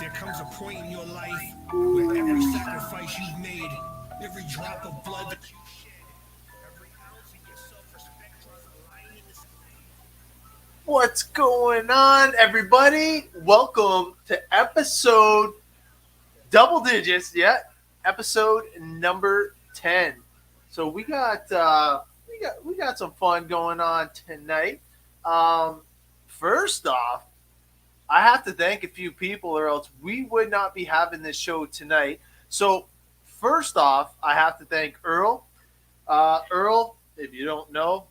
There comes a point in your life where every sacrifice you've made, every drop of blood that you shed, every ounce of your self-respect draws a line in the sand. What's going on, everybody? Welcome to episode double digits, episode number 10. So we got some fun going on tonight. First off, I have to thank a few people, or else we would not be having this show tonight. So, first off, I have to thank Earl. Earl, if you don't know,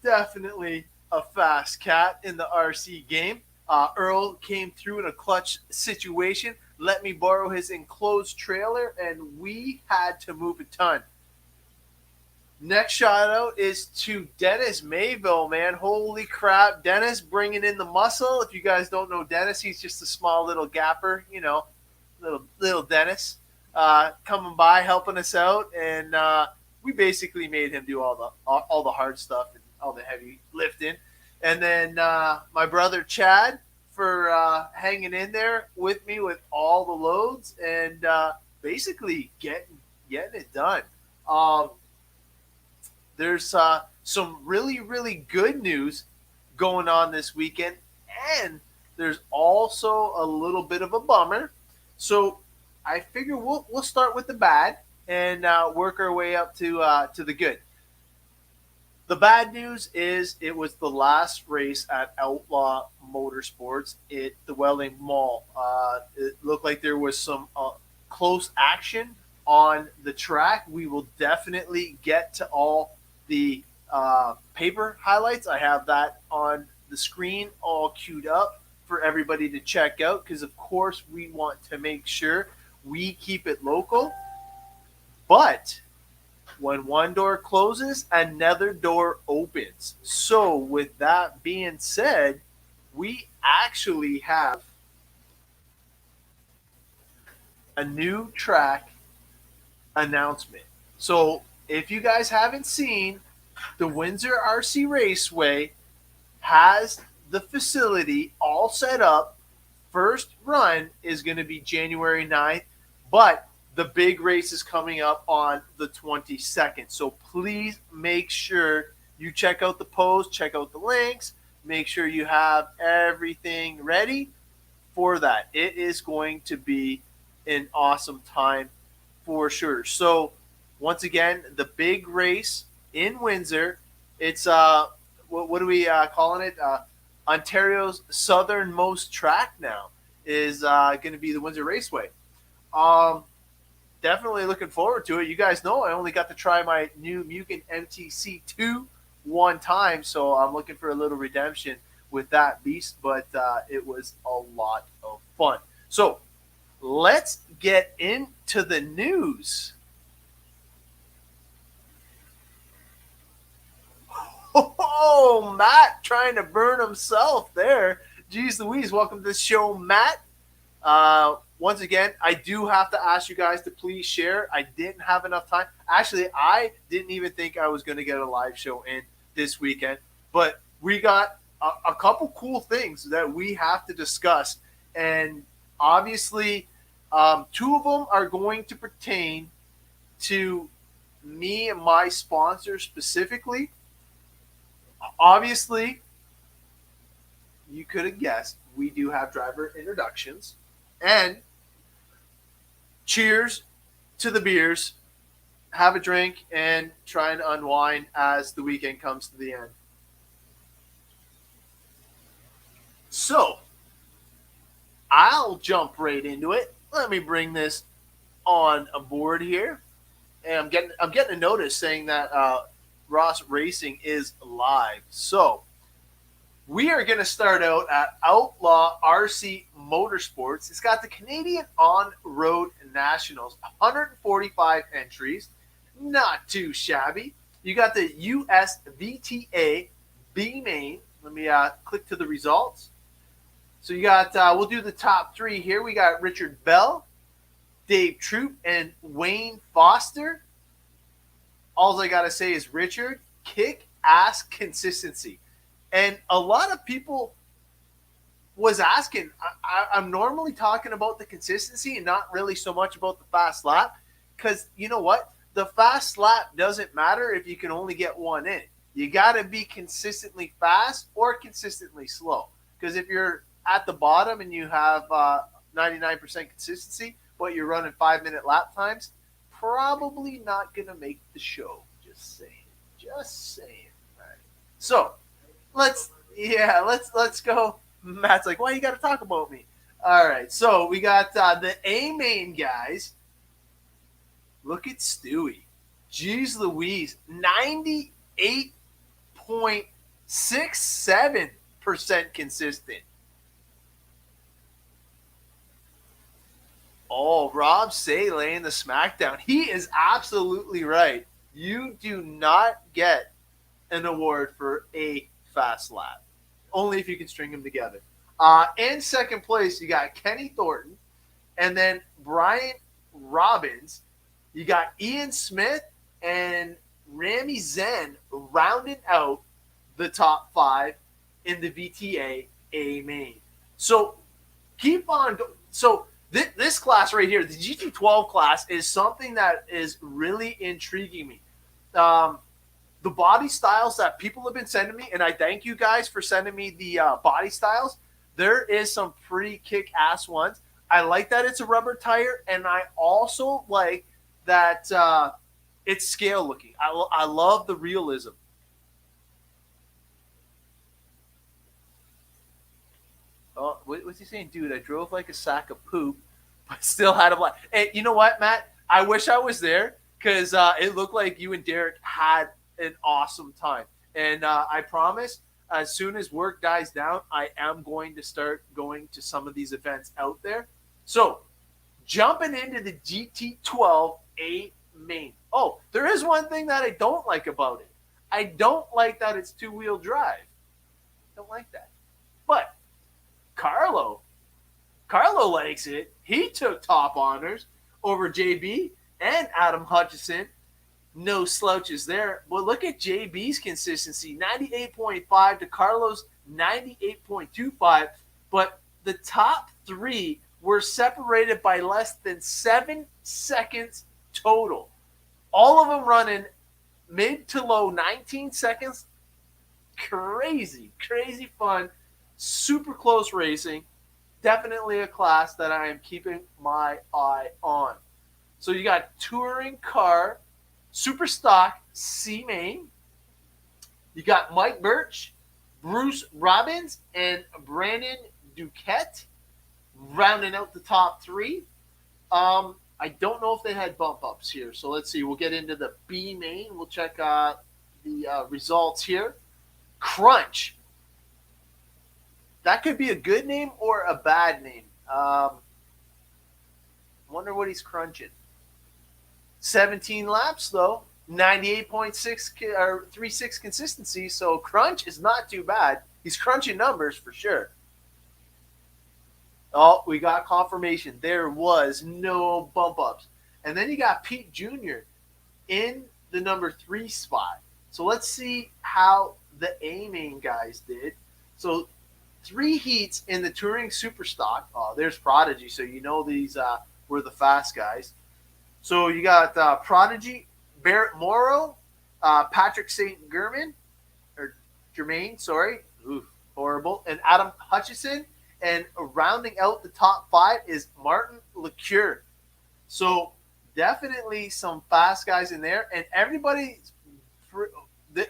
definitely a fast cat in the RC game. Earl came through in a clutch situation, let me borrow his enclosed trailer, and we had to move a ton. Next shout out is to Dennis Mayville, man. Holy crap. Dennis bringing in the muscle. If you guys don't know Dennis, he's just a small little gapper, little Dennis coming by, helping us out. And we basically made him do all the hard stuff and all the heavy lifting. And then my brother Chad for hanging in there with me with all the loads and basically getting it done. There's some really, really good news going on this weekend, and there's also a little bit of a bummer. So I figure we'll start with the bad and work our way up to the good. The bad news is it was the last race at Outlaw Motorsports at the Welling Mall. It looked like there was some close action on the track. We will definitely get to all the paper highlights. I have that on the screen all queued up for everybody to check out because, of course, we want to make sure we keep it local. But when one door closes, another door opens. So with that being said, we actually have a new track announcement. So if you guys haven't seen, the Windsor RC Raceway has the facility all set up. First run is going to be January 9th, but the big race is coming up on the 22nd. So please make sure you check out the post, check out the links, make sure you have everything ready for that. It is going to be an awesome time for sure. So once again, the big race in Windsor. It's what are we calling it? Ontario's southernmost track now is going to be the Windsor Raceway. Definitely looking forward to it. You guys know I only got to try my new Mugen MTC2 one time, so I'm looking for a little redemption with that beast. But it was a lot of fun. So let's get into the news. Oh, Matt trying to burn himself there. Jeez Louise, welcome to the show, Matt. Once again, I do have to ask you guys to please share. I didn't have enough time. Actually, I didn't even think I was going to get a live show in this weekend. But we got a couple cool things that we have to discuss. And obviously, Two of them are going to pertain to me and my sponsor specifically. Obviously, you could have guessed we do have driver introductions. And cheers to the beers. Have a drink and try and unwind as the weekend comes to the end. So, I'll jump right into it. Let me bring this on a board here. And I'm getting a notice saying that Ross Racing is live. So we are going to start out at Outlaw RC Motorsports. It's got the Canadian On-Road Nationals, 145 entries, not too shabby. You got the USVTA B main. Let me click to the results. So you got, we'll do the top three here. We got Richard Bell, Dave Troop, and Wayne Foster. All I got to say is Richard, kick-ass consistency. And a lot of people was asking, I'm normally talking about the consistency and not really so much about the fast lap because you know what? The fast lap doesn't matter if you can only get one in. You got to be consistently fast or consistently slow because if you're at the bottom and you have 99% consistency, but you're running 5-minute lap times, probably not going to make the show. Just saying. Just saying. All right. So let's go. Matt's like, why you got to talk about me? All right. So we got the A main guys. Look at Stewie. Jeez Louise. 98.67% consistent. Oh, Rob Say laying the smackdown. He is absolutely right. You do not get an award for a fast lap. Only if you can string them together. In second place, you got Kenny Thornton. And then Brian Robbins. You got Ian Smith and Rami Zen rounding out the top 5 in the VTA A main. So keep on. So this class right here, the GT12 class, is something that is really intriguing me. The body styles that people have been sending me, and I thank you guys for sending me the body styles. There is some pretty kick-ass ones. I like that it's a rubber tire, and I also like that it's scale looking. I love the realism. Oh, what's he saying? Dude, I drove like a sack of poop, but still had a blast. And you know what, Matt? I wish I was there because it looked like you and Derek had an awesome time. And I promise, as soon as work dies down, I am going to start going to some of these events out there. So, jumping into the GT12 A main. Oh, there is one thing that I don't like about it. I don't like that it's two-wheel drive. Don't like that. But Carlo likes it. He took top honors over JB and Adam Hutchison. No slouches there. But look at JB's consistency, 98.5 to Carlo's 98.25. But the top 3 were separated by less than 7 seconds total. All of them running mid to low 19 seconds. Crazy fun. Super close racing. Definitely a class that I am keeping my eye on. So you got touring car, super stock C main. You got Mike Birch, Bruce Robbins, and Brandon Duquette rounding out the top 3. I don't know if they had bump ups here. So let's see. We'll get into the B main. We'll check the results here. Crunch. That could be a good name or a bad name. Wonder what he's crunching. 17 laps, though. 98.6 or 36 consistency. So crunch is not too bad. He's crunching numbers for sure. Oh, we got confirmation. There was no bump ups. And then you got Pete Jr. in the number 3 spot. So let's see how the A main guys did. So 3 heats in the Touring Superstock. Oh, there's Prodigy. So you know these were the fast guys. So you got Prodigy, Barrett Morrow, Patrick St. Germain, sorry, oof, horrible, and Adam Hutchison. And rounding out the top 5 is Martin LeCure. So definitely some fast guys in there, and everybody.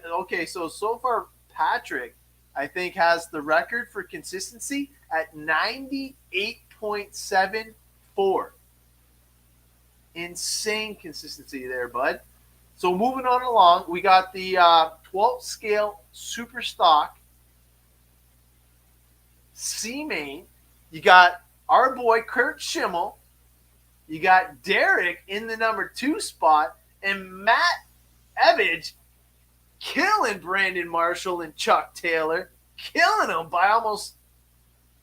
Okay, so far Patrick, I think, has the record for consistency at 98.74. Insane consistency there, bud. So moving on along, we got the 12 scale super stock C main. You got our boy Kurt Schimmel. You got Derek in the number 2 spot, and Matt Ebbage killing Brandon Marshall and Chuck Taylor, killing them by almost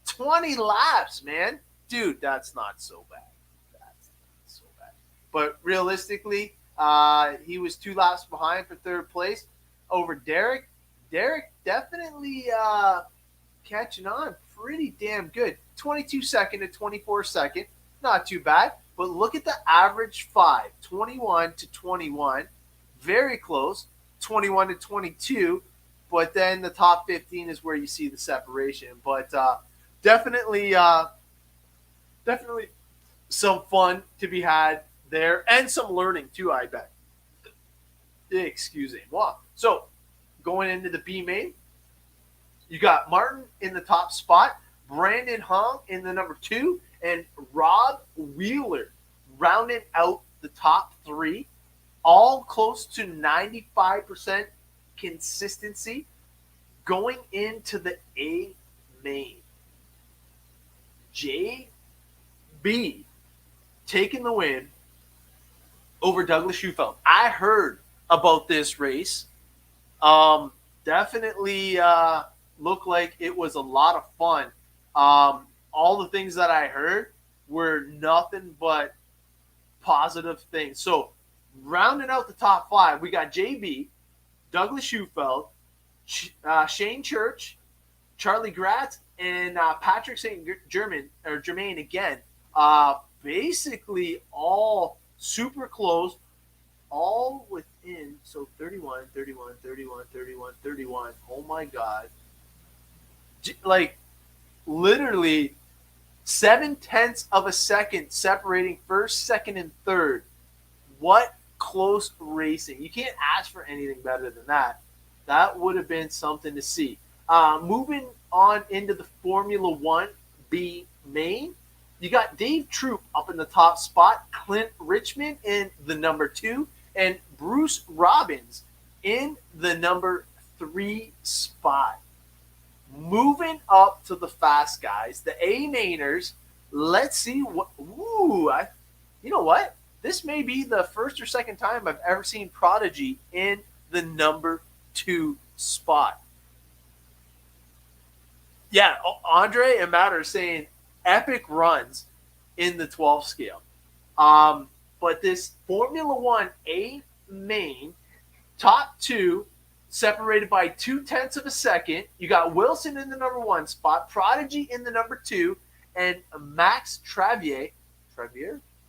20 laps, man. Dude, that's not so bad. That's not so bad. But realistically, he was 2 laps behind for 3rd place over Derek. Derek definitely catching on pretty damn good. 22 second to 24 second. Not too bad. But look at the average 5. 21 to 21. Very close. 21 to 22. But then the top 15 is where you see the separation. But definitely some fun to be had there. And some learning too, I bet. Excuse me. Wow. So going into the B main, you got Martin in the top spot, Brandon Hung in the number 2, and Rob Wheeler rounding out the top 3, all close to 95% consistency going into the A main. JB taking the win over Douglas Schufeld. I heard about this race. Definitely looked like it was a lot of fun. All the things that I heard were nothing but positive things. So rounding out the top 5, we got JB, Douglas Schufeld, Shane Church, Charlie Gratz, and Patrick St. Germain again. Basically all super close, all within, so 31, 31, 31, 31, 31. Oh my God. Like literally 0.7 of a second separating first, second, and third. What close racing. You can't ask for anything better than that. That would have been something to see. Moving on into the Formula One B main, you got Dave Troop up in the top spot, Clint Richmond in the number 2, and Bruce Robbins in the number 3 spot. Moving up to the fast guys, the A-mainers. Let's see what. You know what? This may be the first or second time I've ever seen Prodigy in the number 2 spot. Yeah, Andre and Matt are saying epic runs in the 12 scale. But this Formula One A main, top 2, separated by 0.2 of a second. You got Wilson in the number 1 spot, Prodigy in the number 2, and Max Travier.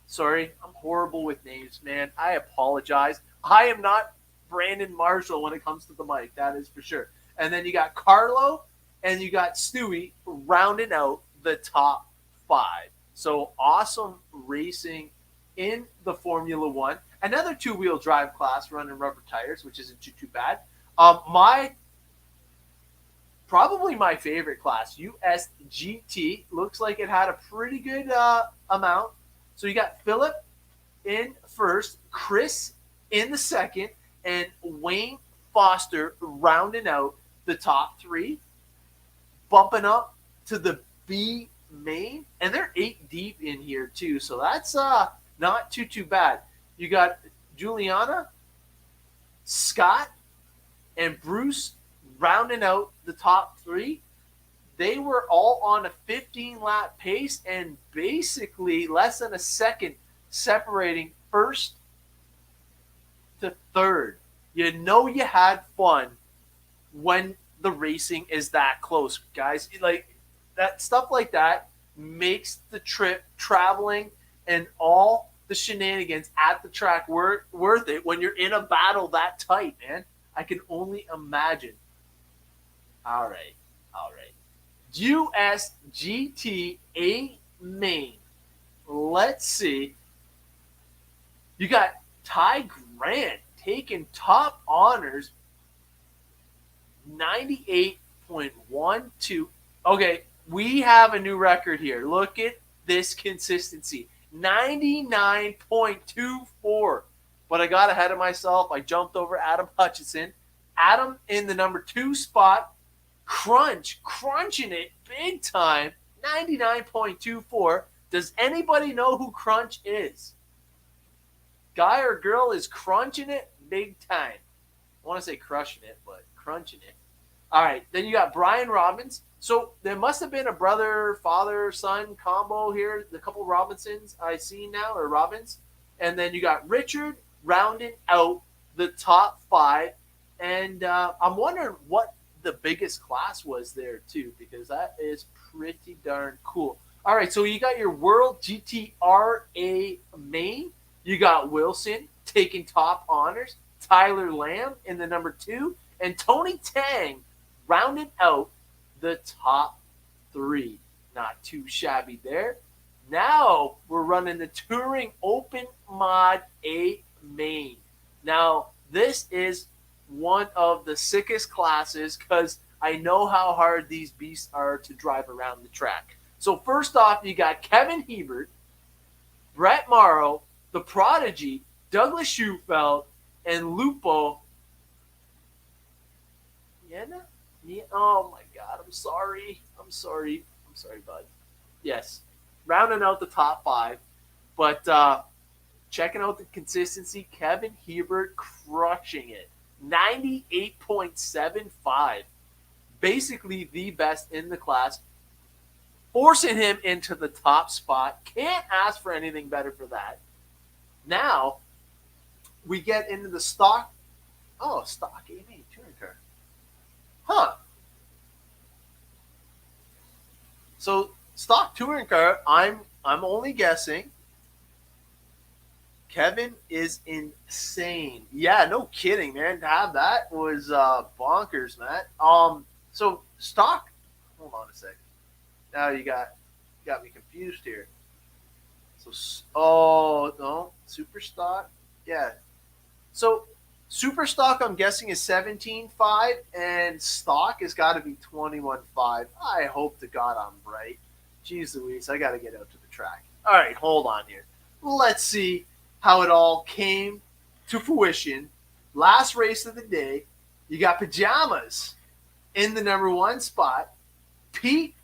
Sorry, I'm horrible with names, man. I apologize. I am not Brandon Marshall when it comes to the mic, that is for sure. And then you got Carlo and you got Stewie rounding out the top 5. So awesome racing in the Formula One. Another 2-wheel drive class running rubber tires, which isn't too bad. Probably my favorite class, USGT, looks like it had a pretty good amount. So you got Philip in first, Chris in the second, and Wayne Foster rounding out the top 3, bumping up to the B main, and they're 8 deep in here too. So that's not too bad. You got Juliana, Scott, and Bruce rounding out the top 3. They were all on a 15-lap pace and basically less than a second separating first to third. You know you had fun when the racing is that close, guys. Like that stuff like that makes the trip, traveling, and all the shenanigans at the track worth it when you're in a battle that tight, man. I can only imagine. All right, all right. USGTA Maine. Let's see. You got Ty Grant taking top honors, 98.12. Okay, we have a new record here. Look at this consistency, 99.24. But I got ahead of myself. I jumped over Adam Hutchinson. Adam in the number 2 spot, crunching it big time, 99.24. Does anybody know who Crunch is? Guy or girl is crunching it big time. I want to say crushing it, but crunching it. All right, then you got Brian Robbins. So there must have been a brother, father, son combo here. The couple Robinsons I see now, or Robbins. And then you got Richard rounding out the top 5. And I'm wondering what the biggest class was there, too, because that is pretty darn cool. All right, so you got your World GTRA Maine. You got Wilson taking top honors, Tyler Lamb in the number 2, and Tony Tang rounded out the top 3. Not too shabby there. Now we're running the Touring Open Mod A Maine. Now, this is one of the sickest classes because I know how hard these beasts are to drive around the track. So first off, you got Kevin Hebert, Brett Morrow, the Prodigy, Douglas Schufeld, and Lupo. Yeah. Oh my God, I'm sorry, bud. Yes, rounding out the top 5, but checking out the consistency, Kevin Hebert crushing it, 98.75, basically the best in the class, forcing him into the top spot. Can't ask for anything better for that. Now, we get into the stock. Oh, stock AMA touring car. Huh. So, stock touring car, I'm only guessing. Kevin is insane. Yeah, no kidding, man. To have that was bonkers, man. So stock. Hold on a second. Now you got me confused here. So, oh no, super stock. Yeah. So super stock, I'm guessing, is 17.5, and stock has got to be 21.5. I hope to God I'm right. Jeez Louise, I got to get out to the track. All right, hold on here. Let's see how it all came to fruition. Last race of the day, you got Pajamas in the number 1 spot. Pete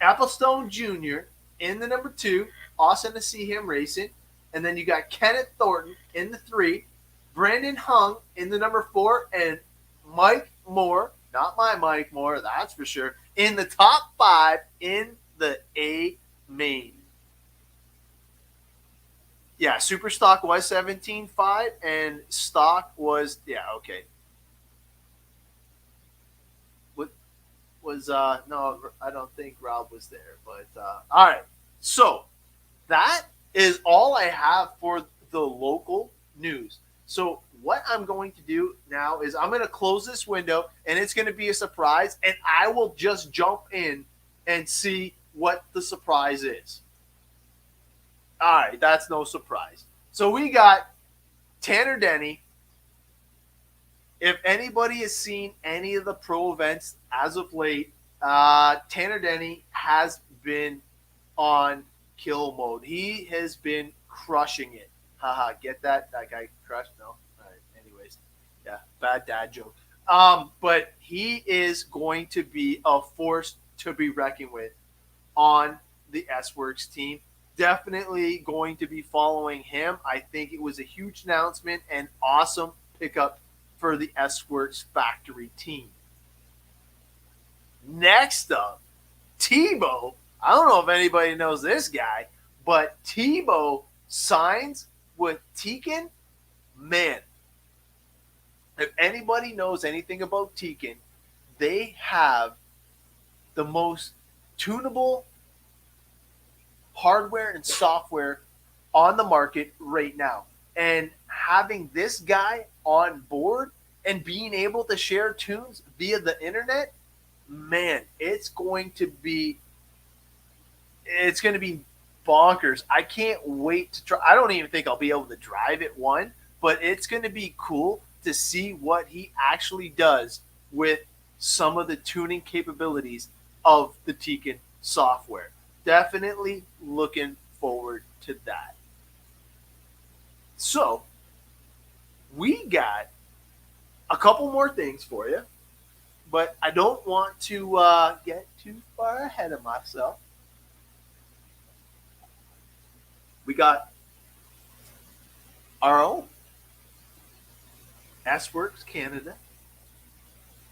Applestone Jr. in the number 2. Awesome to see him racing. And then you got Kenneth Thornton in the 3. Brandon Hung in the number 4. And Mike Moore, not my Mike Moore, that's for sure, in the top 5 in the A main. Yeah, super stock was 17.5 and stock was, yeah, okay. What was, no, I don't think Rob was there, but, all right. So that is all I have for the local news. So what I'm going to do now is I'm going to close this window and it's going to be a surprise, and I will just jump in and see what the surprise is. All right, that's no surprise. So we got Tanner Denny. If anybody has seen any of the pro events as of late, Tanner Denny has been on kill mode. He has been crushing it. Haha, get that? That guy crushed? No? All right, anyways. Yeah, bad dad joke. But he is going to be a force to be reckoned with on the S-Works team. Definitely going to be following him. I think it was a huge announcement and awesome pickup for the S-Works factory team. Next up, Tebow. I don't know if anybody knows this guy, but Tebow signs with Tekin. Man, if anybody knows anything about Tekin, they have the most tunable hardware and software on the market right now. And having this guy on board and being able to share tunes via the internet, man, it's going to be bonkers. I can't wait to try. I don't even think I'll be able to drive it one, but it's going to be cool to see what he actually does with some of the tuning capabilities of the Tekin software. Definitely looking forward to that. So, we got a couple more things for you, but I don't want to get too far ahead of myself. We got our own S Works Canada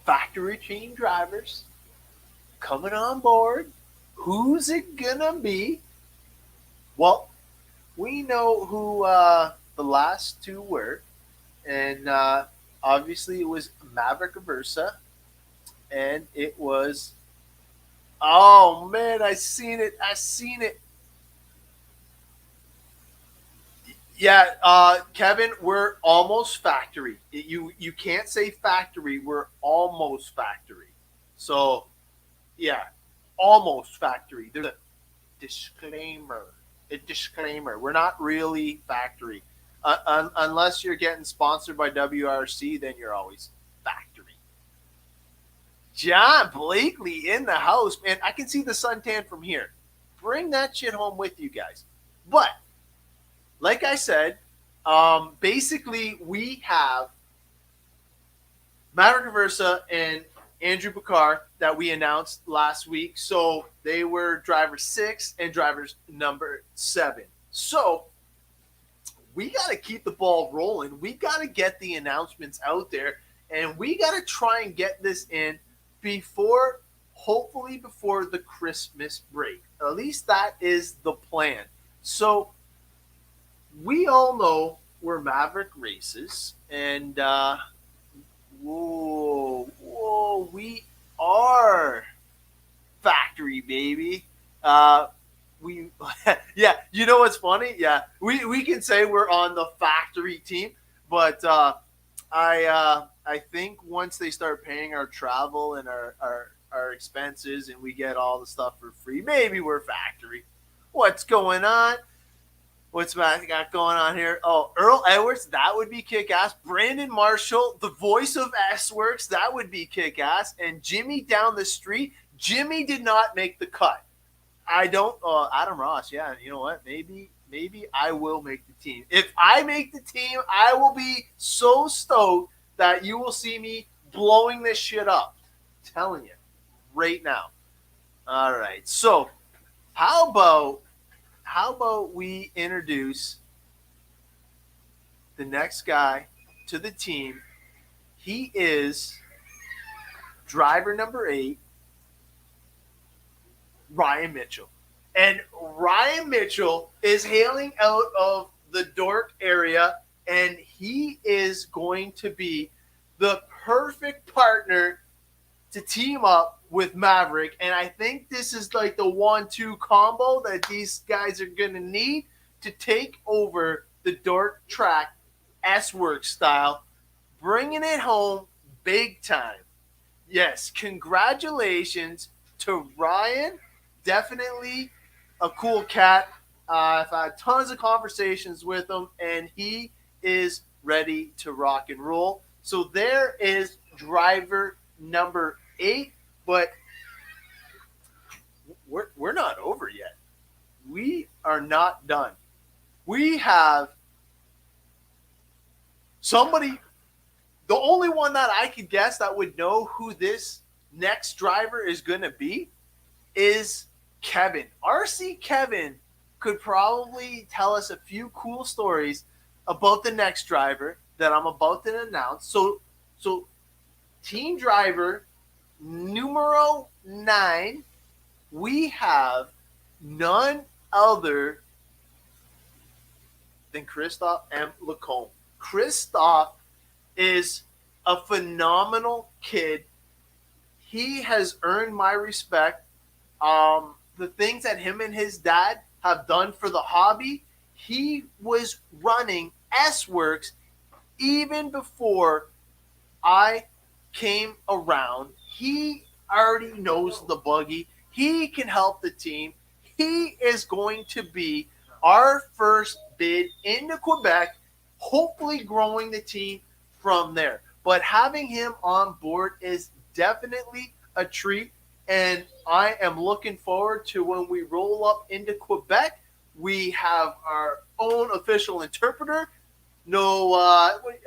factory team drivers coming on board. Who's it gonna be? Well, we know who the last two were, and obviously it was Maverick Aversa, and it was. Oh man, I seen it! I seen it! Yeah, Kevin, we're almost factory. You can't say factory. We're almost factory. So, yeah, almost factory. There's a disclaimer. A disclaimer. We're not really factory. Unless you're getting sponsored by WRC, then you're always factory. John Blakely in the house, man. I can see the suntan from here. Bring that shit home with you guys. But like I said, basically we have Maverick Aversa and Andrew Bakar that we announced last week. So they were driver 6 and drivers number 7. So we got to keep the ball rolling. We got to get the announcements out there, and we got to try and get this in hopefully before the Christmas break. At least that is the plan. So we all know where Maverick races, and we are factory, baby. We, yeah, you know what's funny? Yeah, we can say we're on the factory team, but I think once they start paying our travel and our expenses, and we get all the stuff for free, maybe we're factory. What's going on? What's Matt got going on here? Oh, Earl Edwards, that would be kick-ass. Brandon Marshall, the voice of S-Works, that would be kick-ass. And Jimmy down the street, Jimmy did not make the cut. I don't, Adam Ross, yeah, you know what? Maybe I will make the team. If I make the team, I will be so stoked that you will see me blowing this shit up. I'm telling you, right now. All right, so how about we introduce the next guy to the team? He is driver number 8, Ryan Mitchell. And Ryan Mitchell is hailing out of the Dork area, and he is going to be the perfect partner to team up with Maverick. And I think this is like the 1-2 combo that these guys are going to need to take over the Dork track S-Works style, bringing it home big time. Yes, congratulations to Ryan. Definitely a cool cat. I've had tons of conversations with him, and he is ready to rock and roll. So there is driver number 8, but we're not over yet. We are not done. We have somebody, the only one that I could guess that would know who this next driver is going to be is Kevin. RC Kevin could probably tell us a few cool stories about the next driver that I'm about to announce. So team driver numero 9, we have none other than Christophe M. Lacombe. Christophe is a phenomenal kid. He has earned my respect. The things that him and his dad have done for the hobby He was running S Works even before I came around. He already knows the buggy. He can help the team. He is going to be our first bid into Quebec, hopefully growing the team from there. But having him on board is definitely a treat, and I am looking forward to when we roll up into Quebec. We have our own official interpreter. No,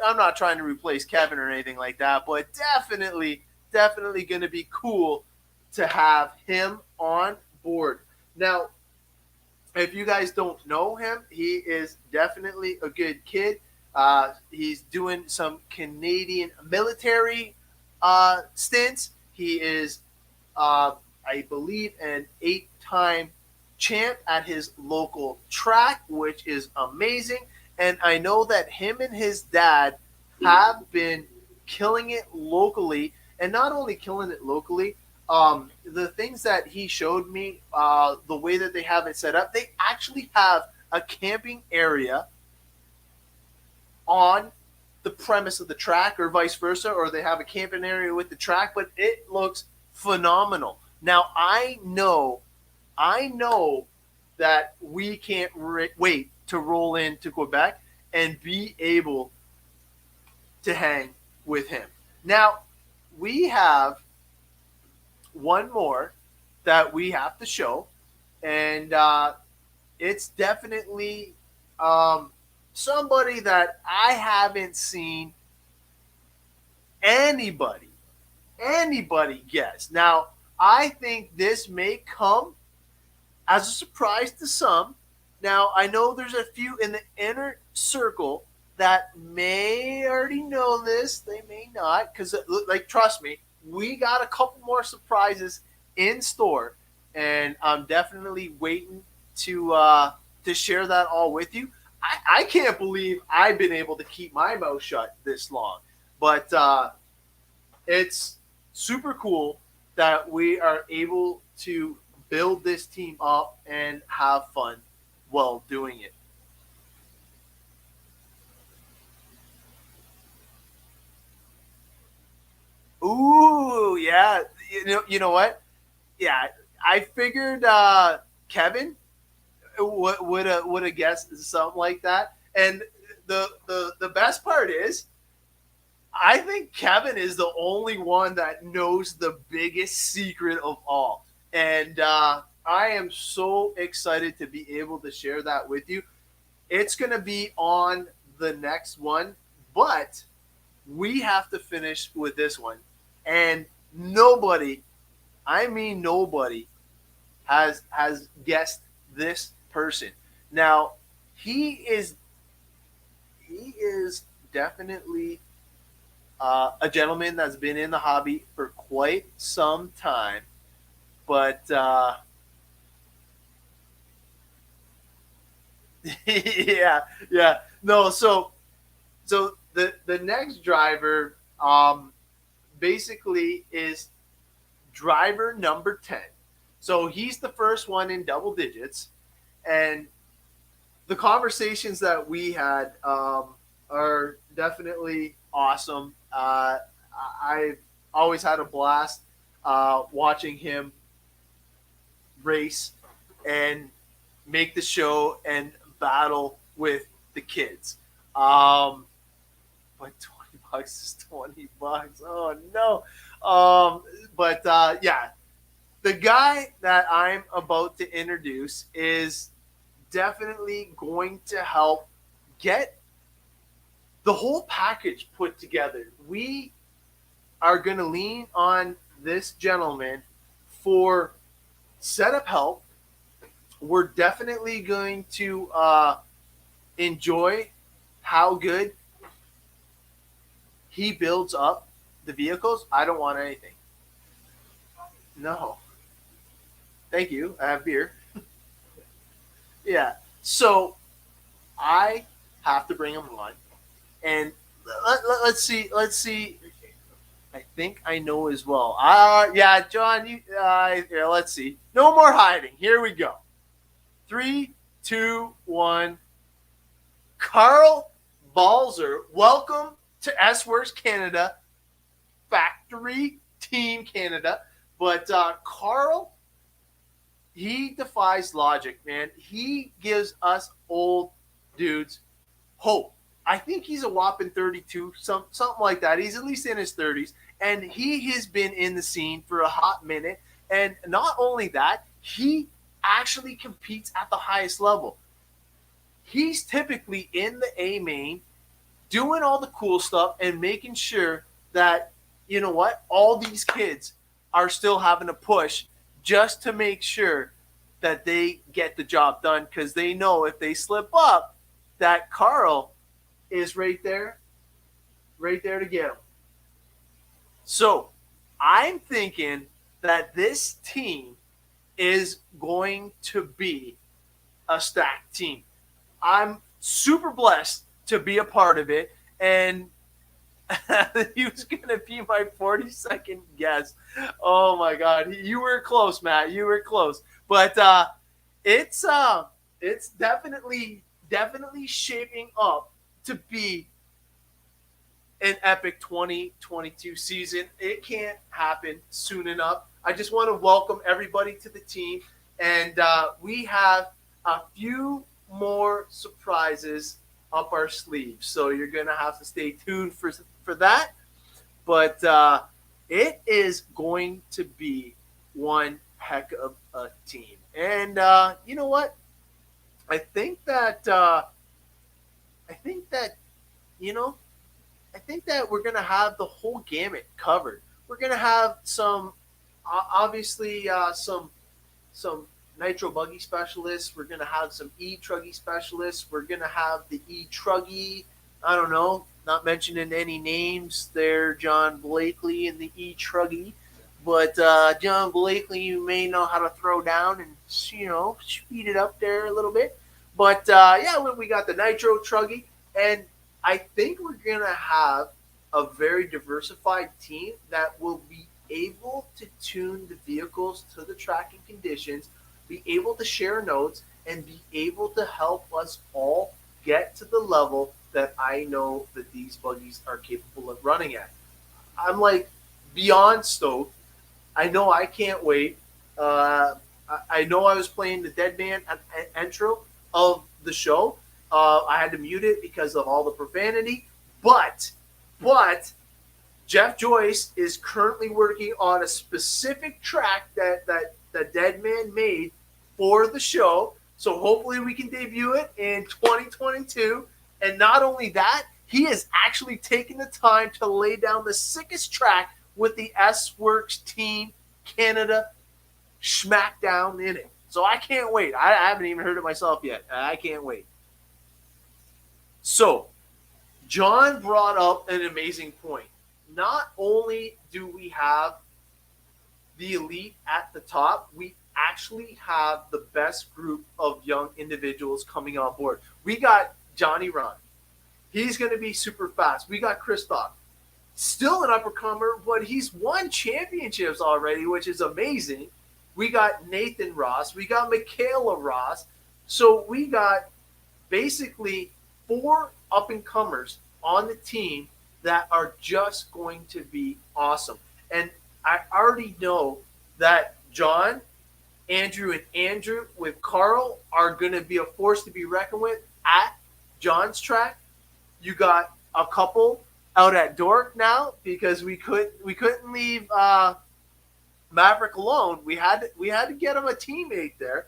I'm not trying to replace Kevin or anything like that, but definitely going to be cool to have him on board. Now, if you guys don't know him, he is definitely a good kid. He's doing some Canadian military stints. He is, I believe, an 8-time champ at his local track, which is amazing. And I know that him and his dad have been killing it locally, and not only killing it locally. The things that he showed me, the way that they have it set up, they actually have a camping area on the premise of the track, or vice versa, or they have a camping area with the track, but it looks phenomenal. Now I know that we can't wait to roll into Quebec and be able to hang with him. Now, we have one more that we have to show, and it's definitely somebody that I haven't seen anybody guess. Now, I think this may come as a surprise to some. Now, I know there's a few in the inner circle that may already know this. They may not, because, like, trust me, we got a couple more surprises in store, and I'm definitely waiting to share that all with you. I can't believe I've been able to keep my mouth shut this long, but it's super cool that we are able to build this team up and have fun while doing it. Ooh, yeah. You know what? Yeah, I figured Kevin would have guessed something like that. And the best part is, I think Kevin is the only one that knows the biggest secret of all. And I am so excited to be able to share that with you. It's going to be on the next one, but we have to finish with this one. And nobody, I mean nobody, has guessed this person. Now, he is he is definitely a gentleman that's been in the hobby for quite some time, but yeah, yeah, no. So the next driver basically is driver number 10. So he's the first one in double digits, and the conversations that we had are definitely awesome. I've always had a blast watching him race and make the show and battle with the kids. But $20 is $20. Oh no! But yeah, the guy that I'm about to introduce is definitely going to help get the whole package put together. We are going to lean on this gentleman for setup help. We're definitely going to enjoy how good he builds up the vehicles. I don't want anything. No. Thank you. I have beer. Yeah. So I have to bring him on. And let's see. Let's see. I think I know as well. Yeah, John. Yeah, let's see. No more hiding. Here we go. Three, two, one. Carl Balzer, welcome to S-Works Canada, Factory Team Canada. But Carl, he defies logic, man. He gives us old dudes hope. I think he's a whopping 32, something like that. He's at least in his 30s, and he has been in the scene for a hot minute. And not only that, he actually competes at the highest level. He's typically in the A main, doing all the cool stuff and making sure that, you know what, all these kids are still having to push just to make sure that they get the job done, because they know if they slip up, that Carl is right there to get them. So I'm thinking that this team is going to be a stacked team. I'm super blessed to be a part of it, and he was going to be my 42nd guest. Oh my God, you were close, Matt. You were close, but it's definitely shaping up to be an epic 2022 season. It can't happen soon enough. I just want to welcome everybody to the team, and we have a few more surprises up our sleeves, so you're going to have to stay tuned for that. But it is going to be one heck of a team. And you know what? I think that you know I think that we're gonna have the whole gamut covered. We're gonna have some obviously some nitro buggy specialists. We're gonna have some e-truggy specialists. We're gonna have the e-truggy. I don't know, not mentioning any names there, John Blakely and the e-truggy. But John Blakely, you may know how to throw down and speed it up there a little bit. But yeah, we got the Nitro Truggy, and I think we're gonna have a very diversified team that will be able to tune the vehicles to the tracking conditions, be able to share notes, and be able to help us all get to the level that I know that these buggies are capable of running at. I'm like beyond stoked. I know I can't wait. I know I was playing the Dead Man intro of the show. I had to mute it because of all the profanity. But Jeff Joyce is currently working on a specific track that Dead Man made for the show. So hopefully we can debut it in 2022. And not only that, he has actually taken the time to lay down the sickest track with the S-Works Team Canada Schmackdown in it. So I can't wait. I haven't even heard it myself yet. I can't wait. So John brought up an amazing point. Not only do we have the elite at the top, we actually have the best group of young individuals coming on board. We got Johnny Ron. He's going to be super fast. We got Christoph. Still an uppercomer, but he's won championships already, which is amazing. We got Nathan Ross. We got Michaela Ross. So we got basically 4 up-and-comers on the team that are just going to be awesome. And I already know that John, Andrew, and Andrew with Carl are going to be a force to be reckoned with at John's track. You got a couple out at Dork now because we couldn't leave Maverick alone. We had to get him a teammate there.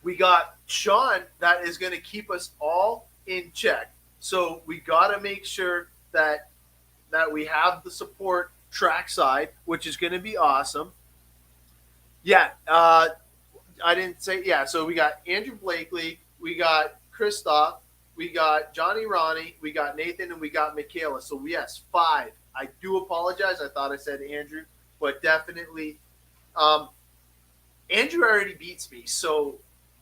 We got Sean that is going to keep us all in check. So we got to make sure that we have the support trackside, which is going to be awesome. Yeah, I didn't say So we got Andrew Blakely, we got Christoph, we got Johnny Ronnie, we got Nathan, and we got Michaela. So yes, 5. I do apologize. I thought I said Andrew, but definitely, Andrew already beats me, so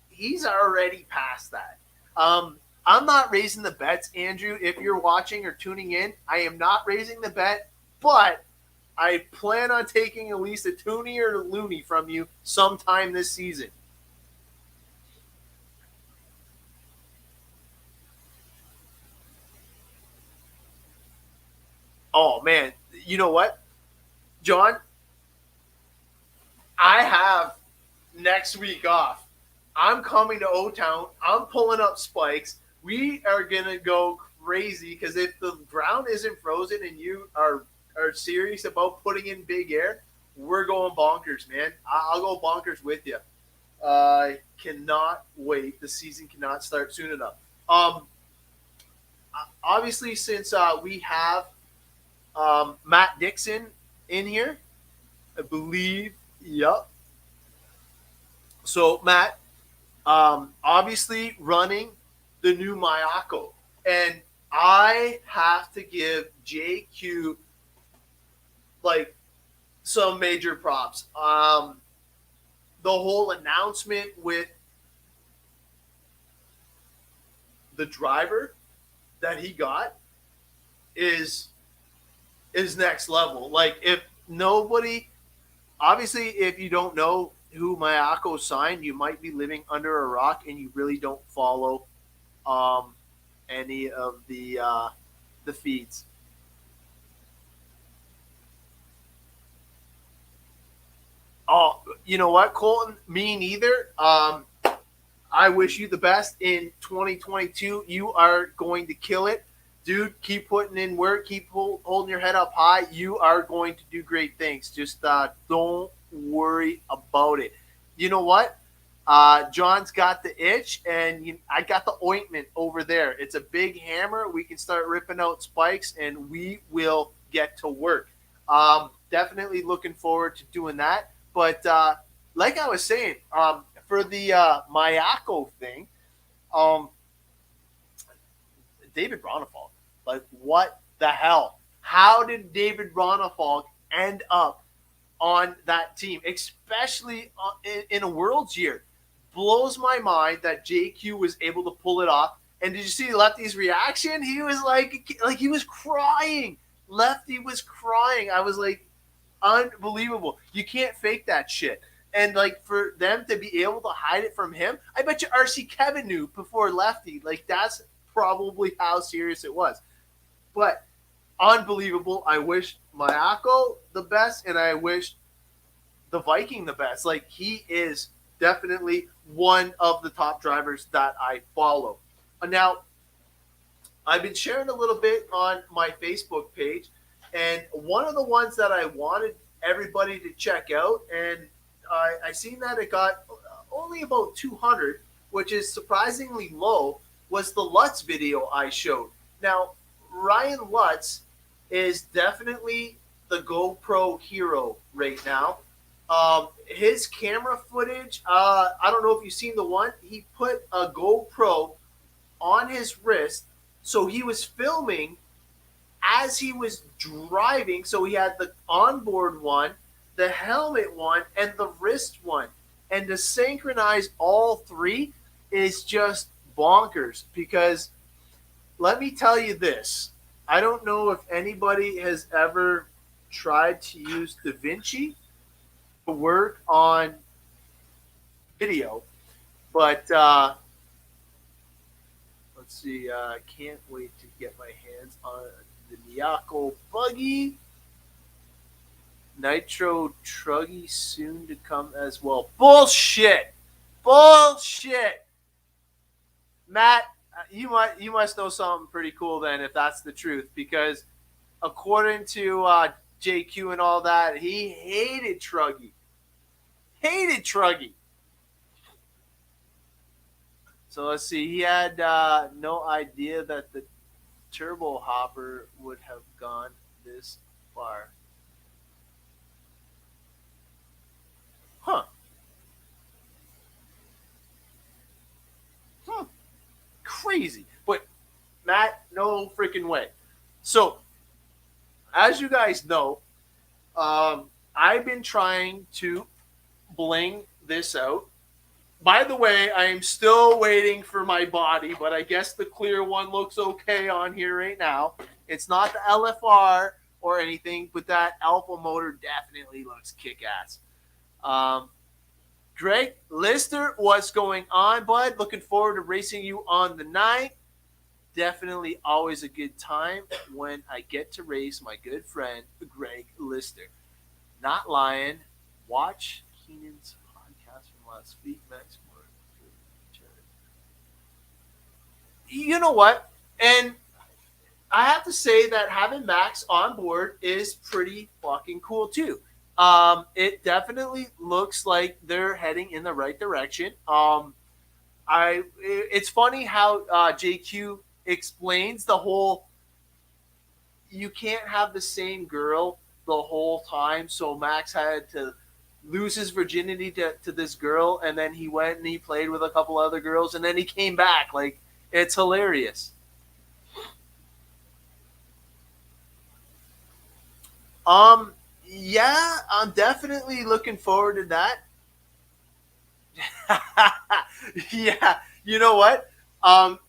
he's already past that. I'm not raising the bets, Andrew. If you're watching or tuning in, I am not raising the bet, but I plan on taking at least a toonie or a loony from you sometime this season. Oh man, you know what, John? I have next week off. I'm coming to O Town. I'm pulling up spikes. We are gonna go crazy because if the ground isn't frozen and you are serious about putting in big air, we're going bonkers, man. I'll go bonkers with you. I cannot wait. The season cannot start soon enough. Um, Obviously, since we have Matt Dixon in here, I believe. Yep. So Matt, obviously running the new Mayako, and I have to give JQ like some major props. The whole announcement with the driver that he got is is next level. Like if nobody, obviously, if you don't know who Mayako signed, you might be living under a rock and you really don't follow um, any of the feeds. Oh, you know what, Colton? Me neither. I wish you the best in 2022. You are going to kill it. Dude, keep putting in work. Keep holding your head up high. You are going to do great things. Just don't worry about it. You know what? John's got the itch, and I got the ointment over there. It's a big hammer. We can start ripping out spikes, and we will get to work. Definitely looking forward to doing that. But like I was saying, for the Mayako thing, um, David Ronafalk, like what the hell? How did David Ronafalk end up on that team, especially in a World's year? Blows my mind that JQ was able to pull it off. And did you see Lefty's reaction? He was like he was crying. Lefty was crying. I was like, unbelievable. You can't fake that shit. And like for them to be able to hide it from him, I bet you RC Kevin knew before Lefty. Like that's probably how serious it was. But unbelievable. I wish Mayako the best, and I wish the Viking the best. Like he is definitely one of the top drivers that I follow. Now, I've been sharing a little bit on my Facebook page, and one of the ones that I wanted everybody to check out, and I seen that it got only about 200, which is surprisingly low, was the Lutz video I showed. Now, Ryan Lutz is definitely the GoPro hero right now. His camera footage, I don't know if you've seen the one, he put a GoPro on his wrist. So he was filming as he was driving. So he had the onboard one, the helmet one, and the wrist one. And to synchronize all three is just bonkers because let me tell you this. I don't know if anybody has ever tried to use DaVinci to work on video, but let's see. I can't wait to get my hands on the Miyako buggy. Nitro Truggy soon to come as well. Bullshit! Bullshit! Matt, you must know something pretty cool then if that's the truth because according to JQ and all that, he hated Truggy. Hated Truggy. So let's see. He had no idea that the turbo hopper would have gone this far. Huh. Huh. Crazy. But Matt, no freaking way. So, as you guys know, I've been trying to bling this out. By the way, I am still waiting for my body, but I guess the clear one looks okay on here right now. It's not the LFR or anything, but that Alpha motor definitely looks kick ass. Um, Greg Lister, what's going on, bud? Looking forward to racing you on the 9th. definitely always a good time when I get to race my good friend Greg Lister. Not lying. Watch Keenan's podcast from last week, Max. You know what? And I have to say that having Max on board is pretty fucking cool too. It definitely looks like they're heading in the right direction. It's funny how JQ explains the whole you can't have the same girl the whole time. So Max had to lose his virginity to this girl, and then he went and he played with a couple other girls, and then he came back. Like, it's hilarious. Um, yeah, I'm definitely looking forward to that. Yeah, you know what? Um,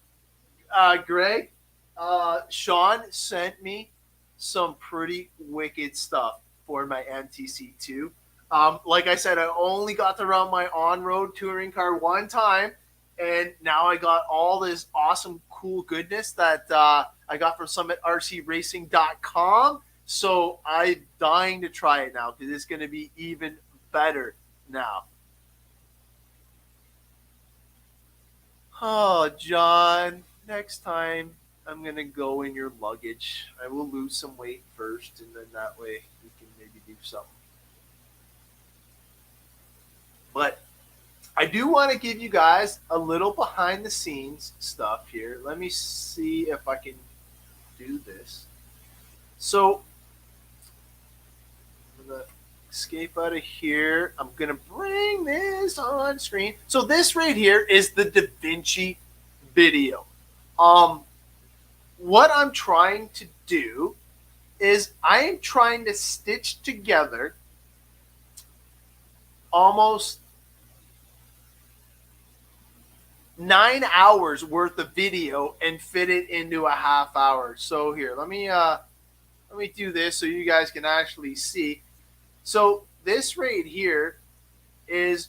Greg, Sean sent me some pretty wicked stuff for my MTC2. Like I said, I only got to run my on-road touring car one time, and now I got all this awesome, cool goodness that I got from SummitRCRacing.com. So I'm dying to try it now because it's going to be even better now. Oh, John, next time I'm going to go in your luggage. I will lose some weight first, and then that way we can maybe do something. But I do want to give you guys a little behind the scenes stuff here. Let me see if I can do this. So I'm going to escape out of here. I'm going to bring this on screen. So this right here is the DaVinci video. Um, what I'm trying to do is I am trying to stitch together almost 9 hours worth of video and fit it into a half hour. So here, let me do this so you guys can actually see. So this right here is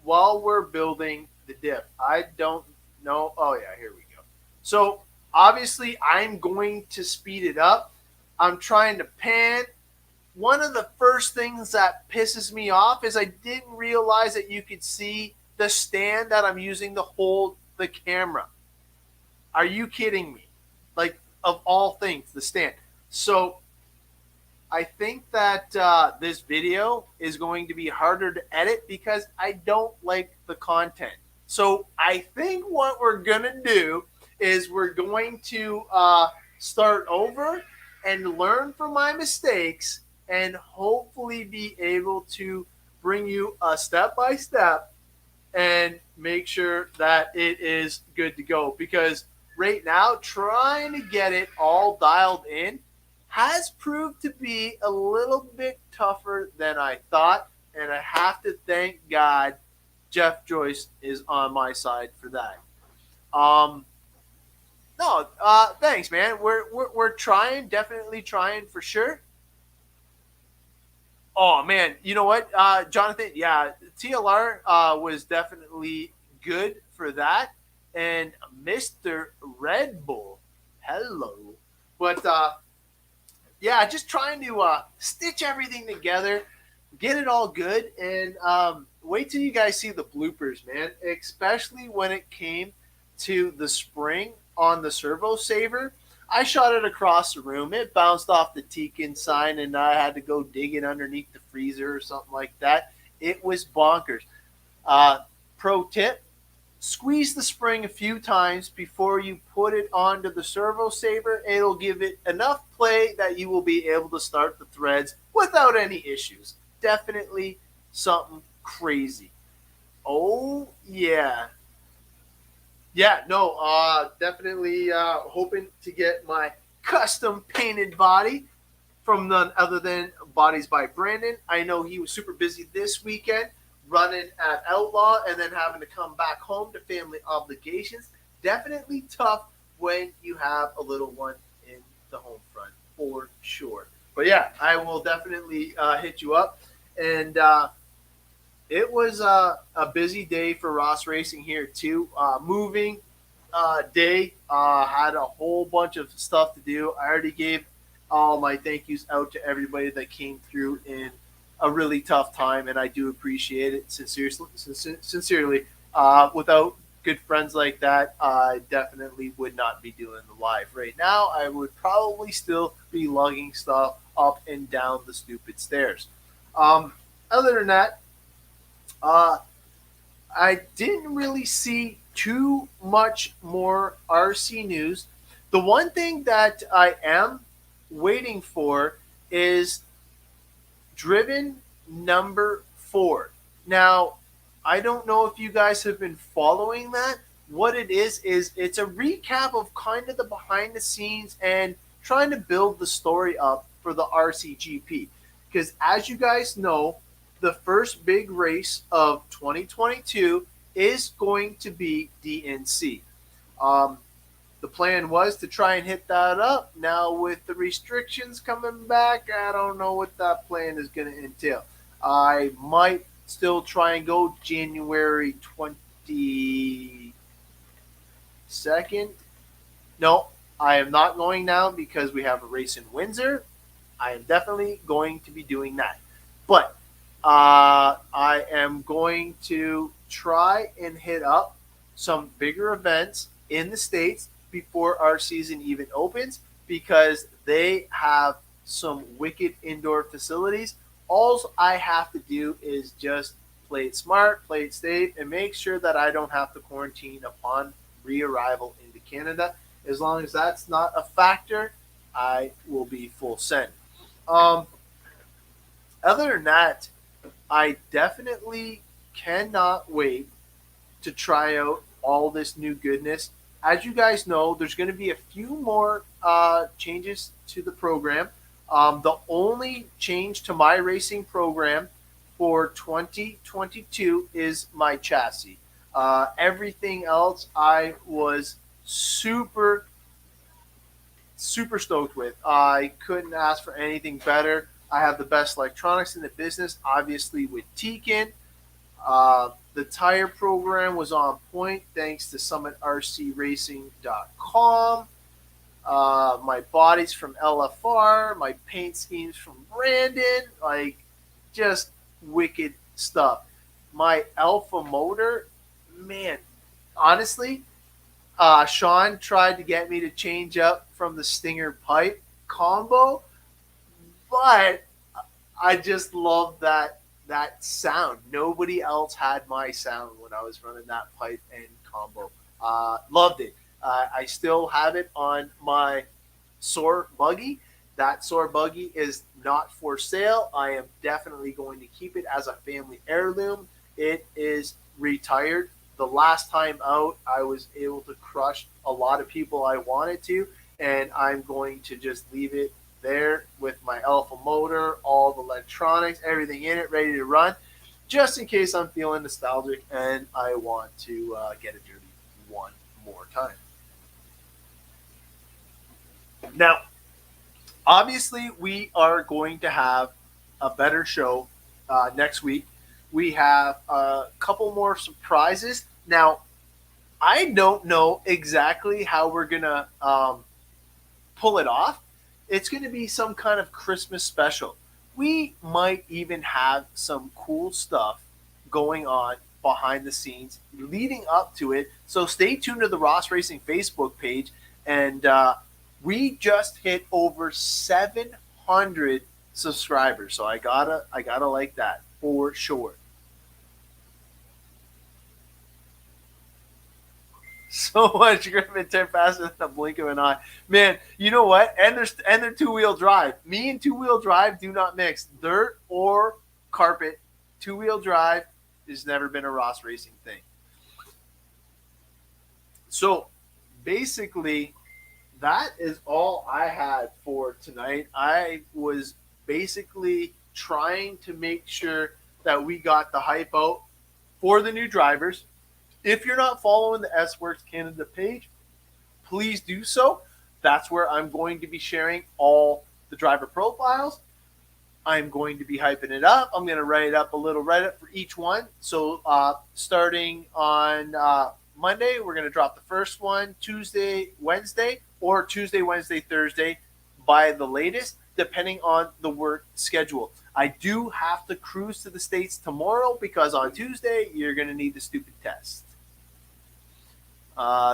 while we're building the diff. I don't know. Oh yeah, here we go. So obviously I'm going to speed it up. I'm trying to pan. One of the first things that pisses me off is I didn't realize that you could see the stand that I'm using to hold the camera. Are you kidding me? Like, of all things, the stand. So I think that this video is going to be harder to edit because I don't like the content. So I think what we're going to do is we're going to start over and learn from my mistakes and hopefully be able to bring you a step by step and make sure that it is good to go. Because right now, trying to get it all dialed in has proved to be a little bit tougher than I thought. And I have to thank God Jeff Joyce is on my side for that. Um, no, thanks, man. We're trying, definitely trying for sure. Oh man, you know what, Jonathan? Yeah, TLR was definitely good for that, and Mister Red Bull, hello. But yeah, just trying to stitch everything together, get it all good, and wait till you guys see the bloopers, man. Especially when it came to the spring on the servo saver. I shot it across the room. It bounced off the Tekin sign, and I had to go dig it underneath the freezer or something like that. It was bonkers. Uh, Pro tip: squeeze the spring a few times before you put it onto the servo saver. It'll give it enough play that you will be able to start the threads without any issues. Definitely something crazy. Oh yeah. Yeah, no, definitely hoping to get my custom painted body from none other than Bodies by Brandon. I know he was super busy this weekend running at Outlaw and then having to come back home to family obligations. Definitely tough when you have a little one in the home front, for sure. But yeah, I will definitely hit you up. And it was a busy day for Ross Racing here, too. Moving, day. Had a whole bunch of stuff to do. I already gave all my thank yous out to everybody that came through in a really tough time, and I do appreciate it sincerely. Without good friends like that, I definitely would not be doing the live right now. I would probably still be lugging stuff up and down the stupid stairs. Um, Other than that, uh, I didn't really see too much more RC news. The one thing that I am waiting for is Driven number 4. Now, I don't know if you guys have been following that. What it is it's a recap of kind of the behind the scenes and trying to build the story up for the RCGP. Because as you guys know, the first big race of 2022 is going to be DNC. Um, the plan was to try and hit that up. Now, with the restrictions coming back, I don't know what that plan is going to entail. I might still try and go January 22nd. No, I am not going now because we have a race in Windsor. I am definitely going to be doing that. But I am going to try and hit up some bigger events in the States before our season even opens because they have some wicked indoor facilities. All I have to do is just play it smart, play it safe, and make sure that I don't have to quarantine upon re-arrival into Canada. As long as that's not a factor, I will be full send. Um, Other than that, I definitely cannot wait to try out all this new goodness. As you guys know, there's going to be a few more changes to the program. The only change to my racing program for 2022 is my chassis. Everything else I was super, super stoked with. I couldn't ask for anything better. I have the best electronics in the business, obviously, with Tekin. The tire program was on point thanks to SummitRCRacing.com. My bodies from LFR, my paint schemes from Brandon, like just wicked stuff. My Alpha motor, man, honestly, Sean tried to get me to change up from the Stinger pipe combo, but I just love that sound. Nobody else had my sound when I was running that pipe and combo. Loved it. I still have it on my Soar buggy. That Soar buggy is not for sale. I am definitely going to keep it as a family heirloom. It is retired. The last time out, I was able to crush a lot of people I wanted to, and I'm going to just leave it there with my Alpha motor, all the electronics, everything in it, ready to run, just in case I'm feeling nostalgic and I want to get it dirty one more time. Now, obviously, we are going to have a better show next week. We have a couple more surprises. Now, I don't know exactly how we're going to pull it off. It's going to be some kind of Christmas special. We might even have some cool stuff going on behind the scenes leading up to it. So stay tuned to the Ross Racing Facebook page. And we just hit over 700 subscribers. So I gotta like that for sure. So much grip and turn faster than a blink of an eye. Man, you know what? And they're two-wheel drive. Me and two-wheel drive do not mix. Dirt or carpet. Two-wheel drive has never been a Ross Racing thing. So basically, that is all I had for tonight. I was basically trying to make sure that we got the hype out for the new drivers. If you're not following the S Works Canada page, please do so. That's where I'm going to be sharing all the driver profiles. I'm going to be hyping it up. I'm going to write up a little Reddit for each one. So starting on Monday. We're going to drop the first one Tuesday, Wednesday, or Tuesday, Wednesday, Thursday by the latest, depending on the work schedule. I do have to cruise to the States tomorrow because on Tuesday, you're going to need the stupid test.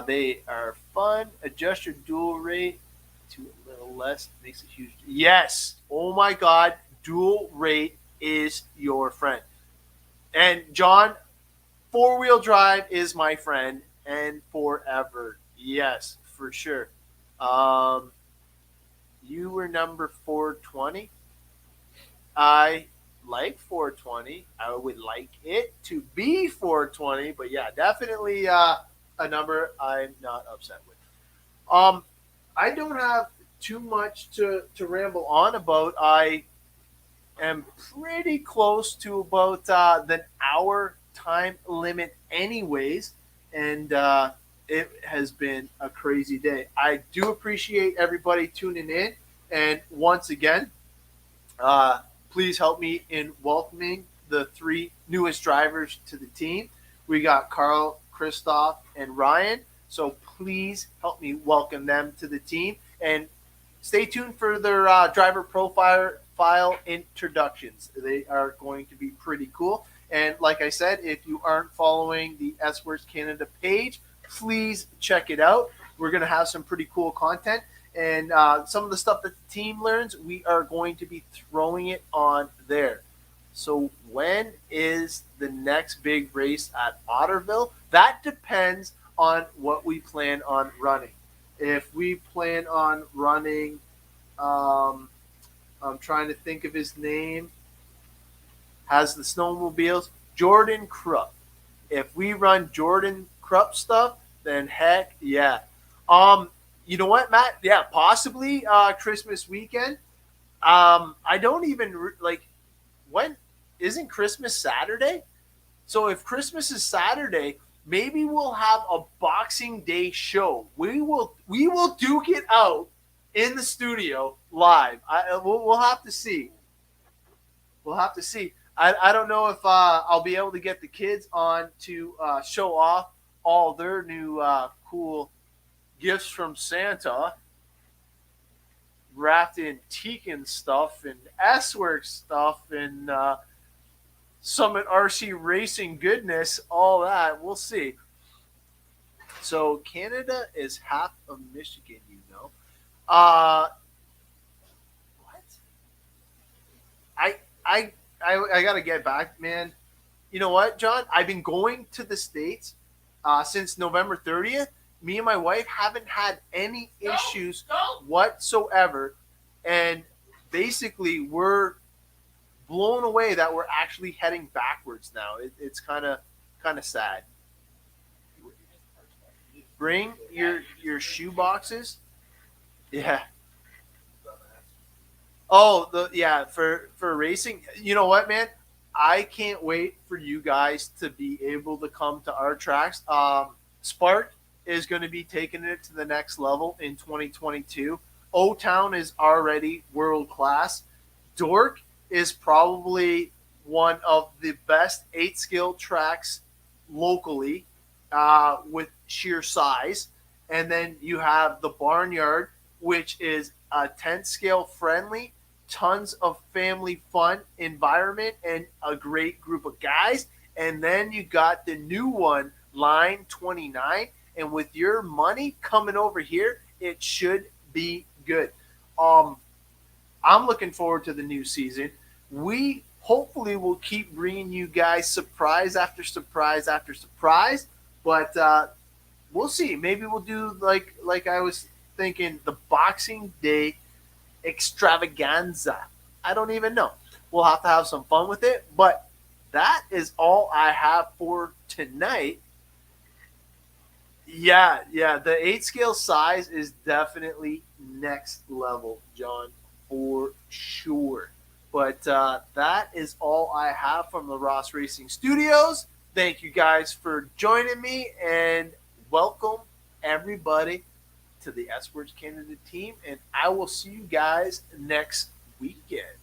They are fun. Adjust your dual rate to a little less. Makes a huge. Yes. Oh my God. Dual rate is your friend. And John, four-wheel drive is my friend and forever. Yes, for sure. Um, you were number 420. I like 420. I would like it to be 420, but yeah, definitely a number I'm not upset with. Um, I don't have too much to ramble on about. I am pretty close to about the hour time limit, anyways, and it has been a crazy day. I do appreciate everybody tuning in, and once again, uh, please help me in welcoming the three newest drivers to the team. We got Carl, Christoph, and Ryan. So please help me welcome them to the team. And stay tuned for their driver profile introductions. They are going to be pretty cool. And like I said, if you aren't following the S Works Canada page, please check it out. We're going to have some pretty cool content. And some of the stuff that the team learns, we are going to be throwing it on there. So when is the next big race at Otterville? That depends on what we plan on running. If we plan on running, I'm trying to think of his name, has the snowmobiles, Jordan Krupp. If we run Jordan Krupp stuff, then heck yeah. You know what, Matt? Yeah, possibly Christmas weekend. I don't even like when isn't Christmas Saturday? So if Christmas is Saturday, maybe we'll have a Boxing Day show. We will duke it out in the studio live. We'll have to see. We'll have to see. I don't know if I'll be able to get the kids on to show off all their new cool gifts from Santa, wrapped in Tekin stuff and S-Works stuff and Summit RC Racing goodness, all that. We'll see. So Canada is half of Michigan, you know. What? I gotta get back, man. You know what, John? I've been going to the States since November 30th. Me and my wife haven't had any issues whatsoever. And basically, we're blown away that we're actually heading backwards now. It's kind of sad. Bring your shoe boxes. Yeah. Oh, for racing. You know what, man? I can't wait for you guys to be able to come to our tracks. Spark is going to be taking it to the next level in 2022. O-Town is already world class. Dork is probably one of the best 8-skill tracks locally with sheer size. And then you have the Barnyard, which is a 10-scale friendly, tons of family fun environment, and a great group of guys. And then you got the new one, Line 29. And with your money coming over here, it should be good. I'm looking forward to the new season. We hopefully will keep bringing you guys surprise after surprise after surprise, but we'll see. Maybe we'll do like I was thinking, the Boxing Day extravaganza. I don't even know. We'll have to have some fun with it, but that is all I have for tonight. Yeah, the 8-scale size is definitely next level, John, for sure. But that is all I have from the Ross Racing Studios. Thank you guys for joining me, and welcome everybody to the S Works Canada team. And I will see you guys next weekend.